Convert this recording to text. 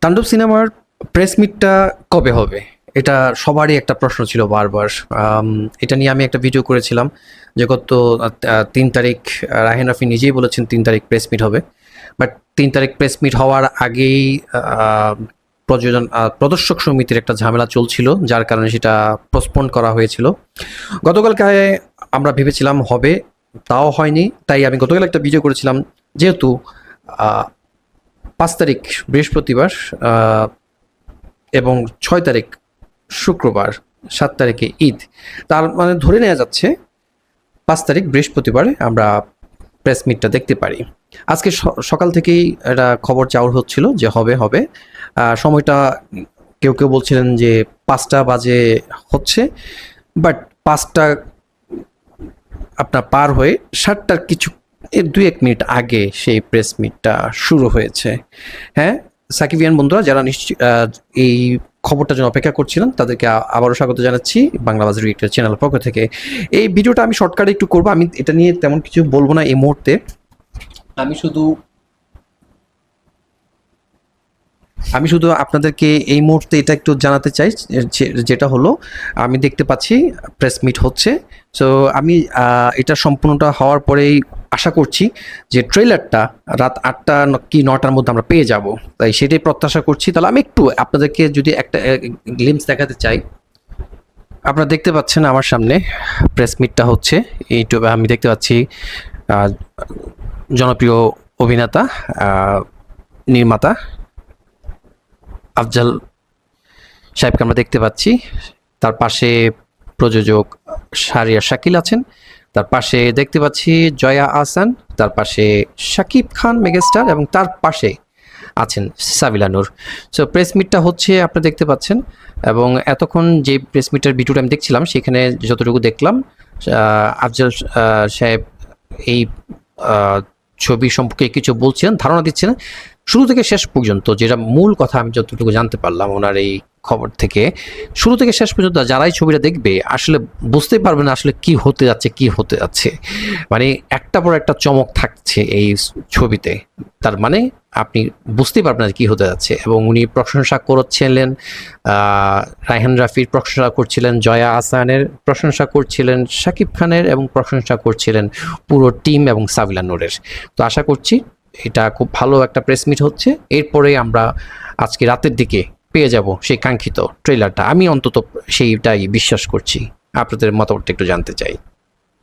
তাণ্ডব সিনেমার প্রেস মিটটা কবে হবে? এটা সবারই একটা প্রশ্ন ছিল বারবার। এটা নিয়ে আমি একটা ভিডিও করেছিলাম যে গত ৩ তারিখ রায়হান রাফি নিজেই বলেছেন ৩ তারিখ প্রেস মিট হবে। বাট ৩ তারিখ প্রেস মিট হওয়ার আগেই প্রদর্শক সমিতির একটা ঝামেলা চলছিল, যার কারণে সেটা পোস্টপোন করা হয়েছিল। গতকালকে আমরা ভেবেছিলাম হবে, তাও হয়নি। তাই আমি গতকাল একটা ভিডিও করেছিলাম, যেহেতু আ ৫ তারিখ বৃহস্পতিবার এবং ৬ তারিখ শুক্রবার, ৭ তারিখে ঈদ। তার মানে ধরে নেওয়া যাচ্ছে ৫ তারিখ বৃহস্পতিবারে আমরা প্রেস মিটটা দেখতে পারি। আজকে সকাল থেকেই একটা খবর চাউর হচ্ছিল যে হবে। সময়টা কেউ বলছিলেন যে ৫টা বাজে হচ্ছে, বাট ৫টা আপনার পার হয়ে ৭টার কিছু ২-১ মিনিট আগে সেই প্রেস মিটটা শুরু হয়েছে। হ্যাঁ, সাকিবিয়ান বন্ধুরা যারা এই খবরটার জন্য অপেক্ষা করছিলেন, তাদেরকে আবারও স্বাগত জানাচ্ছি বাংলা বাজার রিয়েক্টর চ্যানেলের পক্ষ থেকে। এই ভিডিওটা আমি শর্টকাটে একটু করবো, আমি এটা নিয়ে তেমন কিছু বলবো না এই মুহূর্তে। আমি শুধু আপনাদেরকে এই মুহূর্তে এটা একটু জানাতে চাই, যেটা হলো আমি দেখতে পাচ্ছি প্রেস মিট হচ্ছে। সো আমি এটা সম্পূর্ণটা হওয়ার পরেই আশা করছি যে ট্রেলারটা রাত ৮টা কি ৯টার মধ্যে আমরা পেয়ে যাব। তাই সেটাই প্রত্যাশা করছি। তাহলে আমি একটু আপনাদেরকে যদি একটা গ্লিমস দেখাতে চাই। আপনারা দেখতে পাচ্ছেন আমার সামনে প্রেস মিটটা হচ্ছে। এইটুকু আমি দেখতে পাচ্ছি জনপ্রিয় অভিনেতা, নির্মাতা আফজাল সাহেবকে আমরা দেখতে পাচ্ছি। তার পাশে প্রযোজক শাহরিয়ার শাকিল আছেন। তার পাশে দেখতে পাচ্ছি জয়া আহসান, তার পাশে শাকিব খান মেগাস্টার, এবং তার পাশে আছেন সাবিলা নূর। সো প্রেস মিটটা হচ্ছে আপনারা দেখতে পাচ্ছেন, এবং এতক্ষণ যে প্রেস মিটের ভিডিওটা আমি দেখছিলাম সেখানে যতটুকু দেখলাম, আফজাল সাহেব এই ছবি সম্পর্কে কিছু বলছেন, ধারণা দিচ্ছেন শুরু থেকে শেষ পর্যন্ত। যেটা মূল কথা আমি যতটুকু জানতে পারলাম ওনার এই খবর থেকে, শুরু থেকে শেষ পর্যন্ত যারাই ছবিটা দেখবে আসলে বুঝতেই পারবে না আসলে কি হতে যাচ্ছে। মানে একটা পর একটা চমক থাকছে এই ছবিতে। তার মানে আপনি বুঝতেই পারবেন না কি হতে যাচ্ছে। এবং উনি প্রশংসা করছিলেন রায়হান রাফির, প্রশংসা করছিলেন জয়া আহসানের, প্রশংসা করছিলেন শাকিব খানের, এবং প্রশংসা করছিলেন পুরো টিম এবং সাবিলা নূরের। তো আশা করছি এটা খুব ভালো একটা প্রেস মিট হচ্ছে। এরপরে আমরা আজকে রাতের দিকে পেয়ে যাব সেই কাঙ্ক্ষিত ট্রেলারটা। আমি অন্তত সেইটাই বিশ্বাস করছি। আপনাদের মতামতটা একটু জানতে চাই।